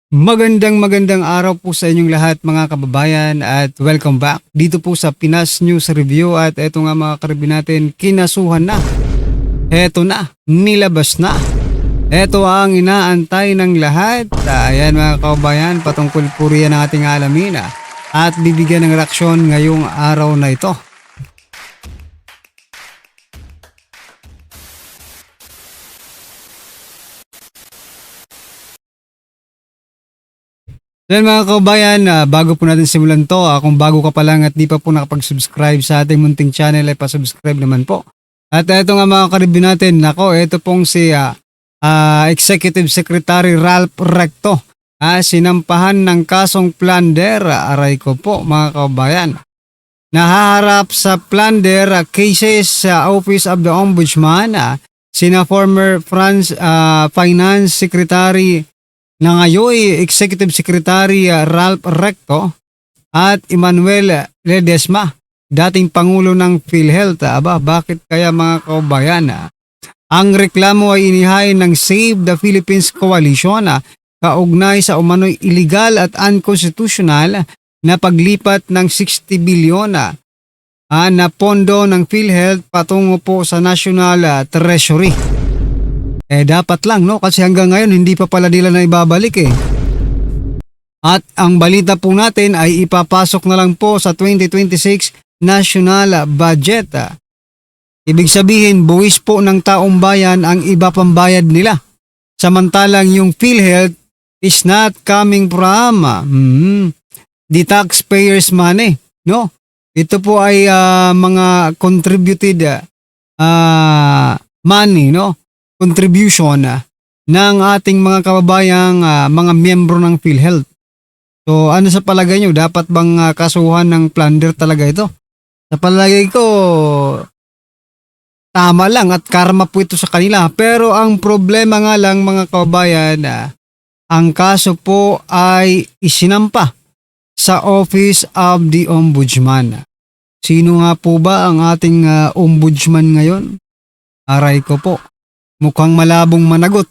Magandang araw po sa inyong lahat mga kababayan at welcome back dito po sa Pinas News Review at eto nga mga karibin natin, kinasuhan na. Eto na, nilabas na. Eto ang inaantay ng lahat. Ayan mga kababayan, patungkol po riyan ang ating alamin at bibigyan ng reaksyon ngayong araw na ito. Then mga kababayan, bago po natin simulan to, kung bago ka pa lang at di pa po nakapag-subscribe sa ating munting channel ay pa-subscribe naman po. At eto nga mga karibin natin, nako, ito pong si Executive Secretary Ralph Recto. Sinampahan ng kasong plunder, aray ko po mga kababayan. Nahaharap sa plunder cases sa Office of the Ombudsman, sina former Finance Secretary na ngayon Executive Secretary Ralph Recto at Emmanuel Ledesma, dating Pangulo ng PhilHealth. Bakit kaya mga kababayan? Ang reklamo ay inihain ng Save the Philippines Coalition kaugnay sa umano'y illegal at unconstitutional na paglipat ng 60 bilyon na pondo ng PhilHealth patungo po sa National Treasury. Dapat lang, no? Kasi hanggang ngayon hindi pa pala nila na ibabalik. At ang balita po natin ay ipapasok na lang po sa 2026 national budget. Ibig sabihin, buwis po ng taong bayan ang iba pang bayad nila. Samantalang yung PhilHealth is not coming from the taxpayers' money, no? Ito po ay mga contributed money, no? Contribution ng ating mga kababayang mga miyembro ng PhilHealth. So ano sa palagay nyo, dapat bang kasuhan ng plunder talaga ito? Sa palagay ko, tama lang at karma po ito sa kanila. Pero ang problema nga lang mga kababayan, ang kaso po ay isinampa sa Office of the Ombudsman. Sino nga po ba ang ating ombudsman ngayon? Aray ko po. Mukhang malabong managot.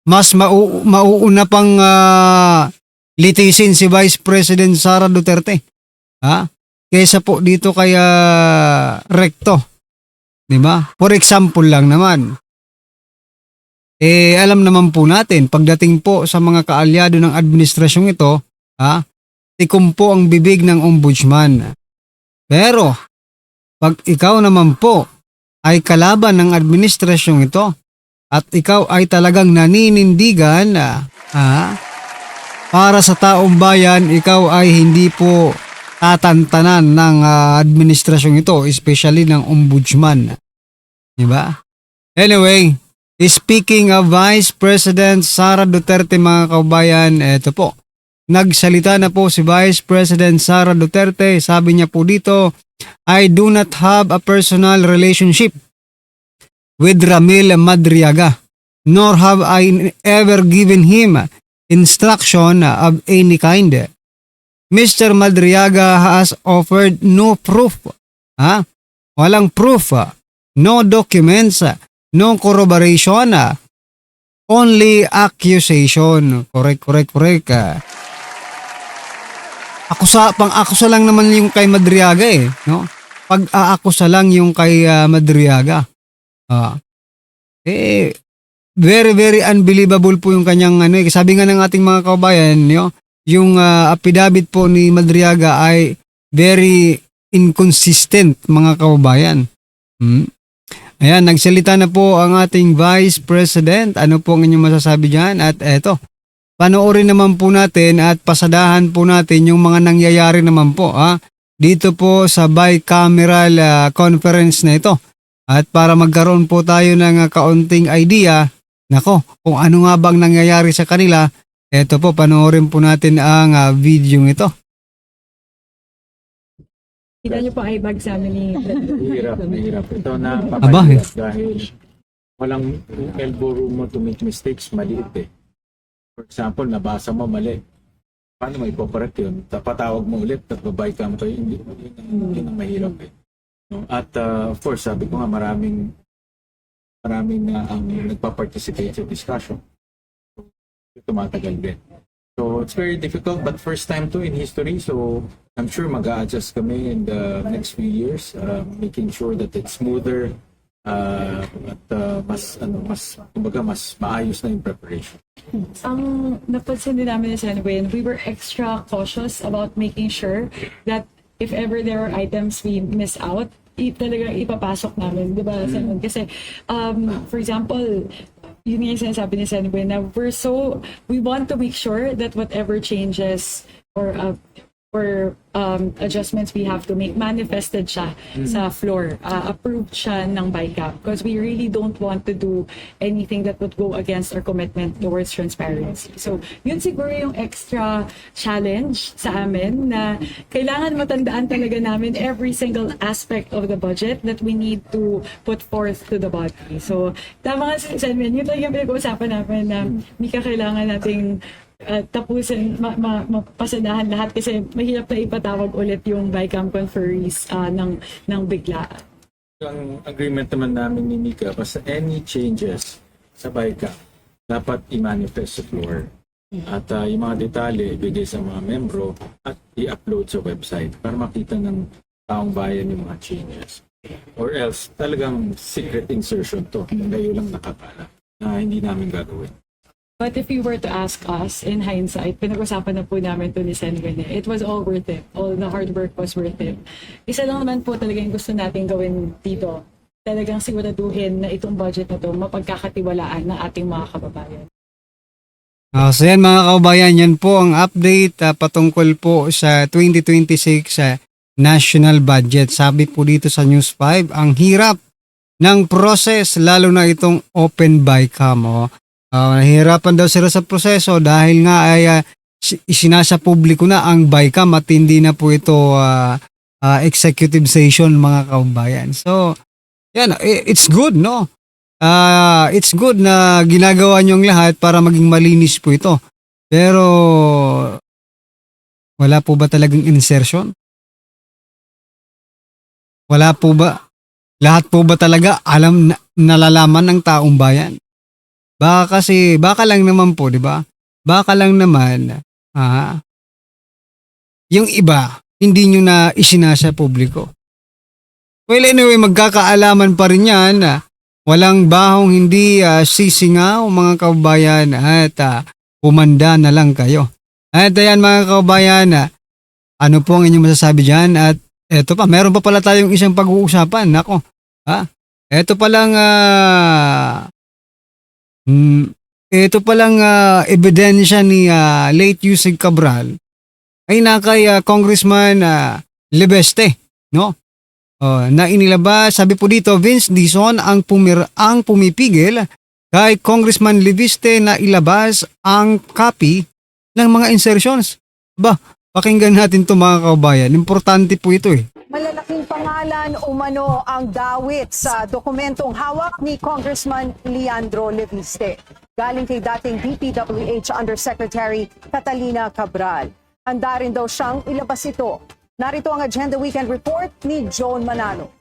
Mas mauuna pang litisin si Vice President Sara Duterte. Kaysa po dito kay Recto. Diba? For example lang naman. Alam naman po natin, pagdating po sa mga kaalyado ng administrasyong ito, tikom po ang bibig ng ombudsman. Pero, pag ikaw naman po ay kalaban ng administrasyong ito, at ikaw ay talagang naninindigan para sa taong bayan, ikaw ay hindi po tatantanan ng administrasyong ito, especially ng ombudsman. Diba? Anyway, speaking of Vice President Sara Duterte mga kababayan, eto po. Nagsalita na po si Vice President Sara Duterte. Sabi niya po dito, I do not have a personal relationship with Ramil Madriaga, nor have I ever given him instruction of any kind. Mr. Madriaga has offered no proof. Walang proof, no documents, no corroboration, only accusation. Correct. Pang-akusa lang naman yung kay Madriaga no? Pag-aakusa lang yung kay Madriaga. Very unbelievable po yung kanyang sabi nga ng ating mga kababayan, yung affidavit po ni Madriaga ay very inconsistent mga kababayan. Ayan, nagsalita na po ang ating Vice President. Ano po ang inyong masasabi dyan? At eto, panoorin naman po natin at pasadahan po natin yung mga nangyayari naman po dito po sa bicameral conference na ito. At para magkaroon po tayo ng kaunting idea, kung ano nga bang nangyayari sa kanila, eto po, panoorin po natin ang video ito. Kita niyo po ay bag sa amin ni Mahirap. Ito na papayag dahil walang elbow room mo to make mistakes, maliit For example, nabasa mo mali. Paano mo ipocorrect yun? Patawag mo ulit at babay ka mo tayo. Hindi na mahirap No? At of course, sabi ko nga maraming na ang nagpa-participate sa discussion. Tumatagal din. So it's very difficult, but first time to in history. So I'm sure mag-a-adjust kami in the next few years, making sure that it's smoother at kumbaga mas maayos na yung preparation. Ang napansin din namin ni Senwin, we were extra cautious about making sure that if ever there are items we miss out, talagang ipapasok namin, di ba, Senwin? Kasi, for example, yun nga yung sinasabi ni Senwin na we want to make sure that whatever changes or adjustments we have to make, manifested siya sa floor. Approved siya ng BICAP because we really don't want to do anything that would go against our commitment towards transparency. So, yun siguro yung extra challenge sa amin na kailangan matandaan talaga namin every single aspect of the budget that we need to put forth to the body. So, tama nga si Senwin, yun lang yung pinag-uusapan namin na Mika, kailangan nating tapusin, mapasadahan lahat kasi mahirap na ipatawag ulit yung BICAM conferees ng bigla. Ang agreement naman namin ni Mika, basta any changes sa BICAM, dapat i-manifest sa floor. At yung mga detalye, ibigay sa mga membro at i-upload sa website para makita ng taong bayan yung mga changes. Or else, talagang secret insertion to. Kayo lang nakakala na hindi namin gagawin. But if you were to ask us, in hindsight, pinag-usapan na po namin to ni Senwin, it was all worth it. All the hard work was worth it. Isa lang naman po talaga yung gusto natin gawin dito. Talagang siguraduhin na itong budget na to mapagkakatiwalaan ng ating mga kababayan. So yan mga kababayan, yan po ang update patungkol po sa 2026 national budget. Sabi po dito sa News 5, ang hirap ng process lalo na itong open BICAM. Nahihirapan daw sila sa proseso dahil nga ay isinasa publiko na ang BICAM at hindi na po ito executive session mga kababayan. So, yan, it's good, no? It's good na ginagawa nyo ang lahat para maging malinis po ito. Pero, wala po ba talagang insertion? Wala po ba? Lahat po ba talaga nalalaman ng taong bayan? Baka lang naman po, di ba? Baka lang naman, yung iba, hindi nyo na isinasa publiko. Well, anyway, magkakaalaman pa rin yan. Walang bahong hindi sisingaw, mga kababayan, at pumanda na lang kayo. At ayan, mga kababayan, ano po ang inyong masasabi dyan? At eto pa, meron pa pala tayong isang pag-uusapan. Nako, eto palang ito palang ebidensya ni late Yusig Cabral ay kay Congressman Lebeste, no? Na inilabas, sabi po dito, Vince Dizon ang pumipigil kay Congressman Lebeste na ilabas ang copy ng mga insertions. Pakinggan natin 'to mga kababayan. Importante po ito eh. Malalaking pangalan umano ang dawit sa dokumentong hawak ni Congressman Leandro Leviste. Galing kay dating DPWH Undersecretary Catalina Cabral. Handa rin daw siyang ilabas ito. Narito ang Agenda Weekend Report ni Joan Manalo.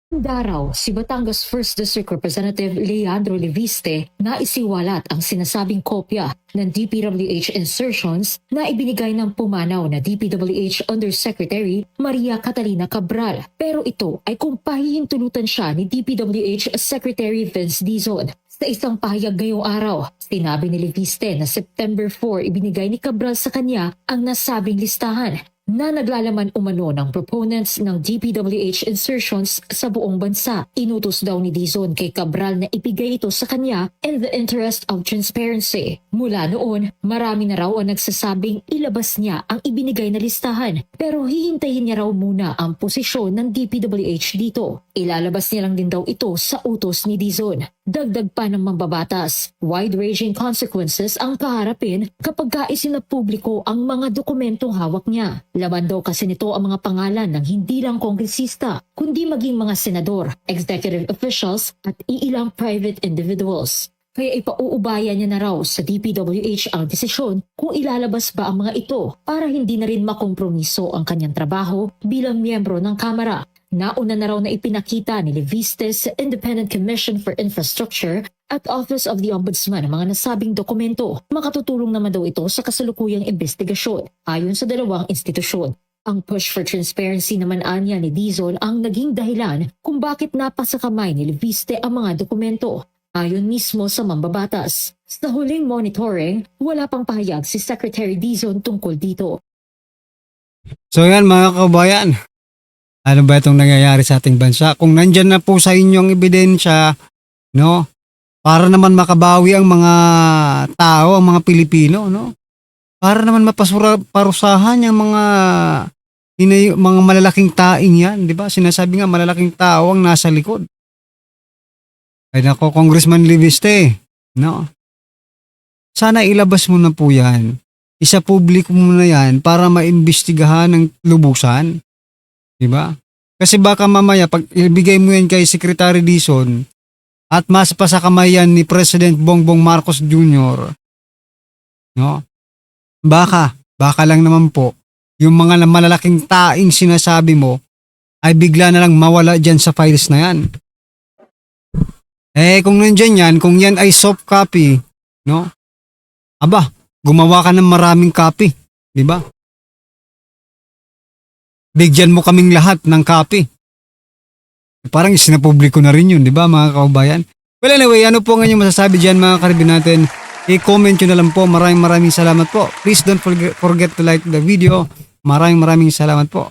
Daraw, si Batangas 1st District Representative Leandro Leviste na isiwalat ang sinasabing kopya ng DPWH insertions na ibinigay ng pumanaw na DPWH Undersecretary Maria Catalina Cabral. Pero ito ay kung pahihintulutan siya ni DPWH Secretary Vince Dizon. Sa isang pahayag ngayong araw, sinabi ni Leviste na September 4 ibinigay ni Cabral sa kanya ang nasabing listahan na naglalaman umano ng proponents ng DPWH insertions sa buong bansa. Inutos daw ni Dizon kay Cabral na ibigay ito sa kanya in the interest of transparency. Mula noon, marami na raw ang nagsasabing ilabas niya ang ibinigay na listahan pero hihintayin niya raw muna ang posisyon ng DPWH dito. Ilalabas niya lang din daw ito sa utos ni Dizon. Dagdag pa ng mambabatas, wide-ranging consequences ang kaharapin kapag isinapubliko ang mga dokumentong hawak niya. Laban daw kasi nito ang mga pangalan ng hindi lang kongresista, kundi maging mga senador, executive officials at iilang private individuals. Kaya ipauubaya niya na raw sa DPWH ang desisyon kung ilalabas ba ang mga ito para hindi na rin makompromiso ang kanyang trabaho bilang miyembro ng Kamara. Nauna na raw na ipinakita ni Leviste sa Independent Commission for Infrastructure at Office of the Ombudsman ang mga nasabing dokumento. Makatutulong naman daw ito sa kasalukuyang investigasyon ayon sa dalawang institusyon. Ang push for transparency naman anya ni Dizon ang naging dahilan kung bakit napasa kamay ni Leviste ang mga dokumento. Ayon mismo sa mambabatas. Sa huling monitoring, wala pang pahayag si Secretary Dizon tungkol dito. So yan mga kabayan, ano ba itong nangyayari sa ating bansa? Kung nandyan na po sa inyong ebidensya, no, para naman makabawi ang mga tao, ang mga Pilipino, no? Para naman parusahan yung mga malalaking taing yan, di ba? Sinasabi nga malalaking tao ang nasa likod. Ay nako, Congressman Leviste, no? Sana ilabas mo na po yan. Isa publiko mo na yan para maimbestigahan ng lubusan. Di ba? Kasi baka mamaya pag ibigay mo yan kay Secretary Dizon at mas pa sa kamay yan ni President Bongbong Marcos Jr., no? Baka lang naman po, yung mga malalaking taing sinasabi mo ay bigla na lang mawala dyan sa files na yan. Kung nandyan yan, kung yan ay soft copy, no? Aba, gumawa ka ng maraming copy, di ba? Bigyan mo kaming lahat ng copy. Parang isinapubliko na rin yun, di ba mga kaubayan? Well anyway, ano po ang inyong masasabi dyan mga karibin natin? I-comment nyo na lang po. Maraming salamat po. Please don't forget to like the video. Maraming salamat po.